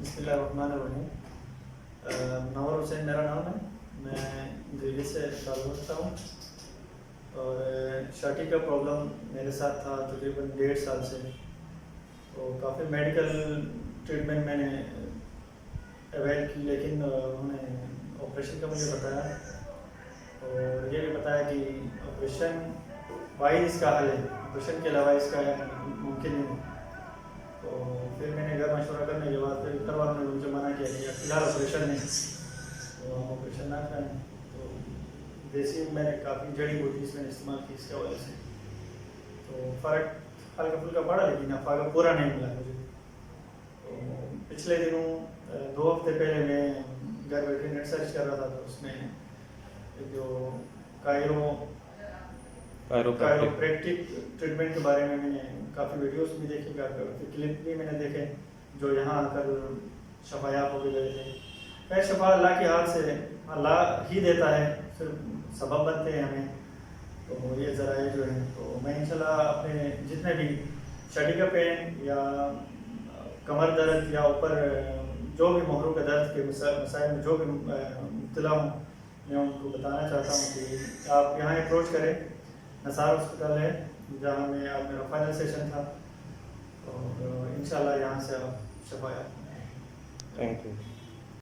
बिस्मिल्लाहिर्रहमानिर्रहीम। नवर हुसैन मेरा नाम है। मैं दिल्ली से ताल्लुक़ रखता हूँ और शादी का प्रॉब्लम मेरे साथ था तकरीबन 1.5 साल से। तो काफ़ी मेडिकल ट्रीटमेंट मैंने अवॉइड की, लेकिन उन्होंने ऑपरेशन का मुझे बताया और ये भी बताया कि ऑपरेशन वाहिद इसका हल है, ऑपरेशन के अलावा इसका मुमकिन नहीं। तो फिर मैंने घर मशवरा करने के बाद फिर घर वालों ने मुझे मना किया कि फ़िलहाल ऑपरेशन नहीं, तो हम ऑपरेशन ना करें। तो देसी मैंने काफ़ी जड़ी बूटी इसमें इस्तेमाल की इसके वजह से, तो फ़र्क हल्का फुल्का पड़ा, लेकिन फ़र्क पूरा नहीं मिला मुझे। तो पिछले दिनों 2 हफ्ते पहले मैं घर बैठे नेट सर्च कर रहा था, तो उसमें जो कायरोप्रैक्टिक ट्रीटमेंट के बारे में मैंने काफ़ी वीडियोस भी देखे, काफ़ी क्लिप भी मैंने देखे जो यहाँ आकर शफायाब हो गए थे। खैर शफा अल्लाह के हाथ से अल्लाह ही देता है, सिर्फ सबब बनते हैं हमें। तो ये ज़राए जो हैं, तो मैं इंशाल्लाह अपने जितने भी शरीर का पेन या कमर दर्द या ऊपर जो भी मोहरों के दर्द के मसाइल में जो भी मुब्तला हूँ, मैं उनको बताना चाहता हूँ कि आप यहाँ अप्रोच करें। नसार हॉस्पिटल है जहाँ में आज मेरा फाइनल सेशन था, और इंशाल्लाह यहाँ से आप शफाया। Thank you.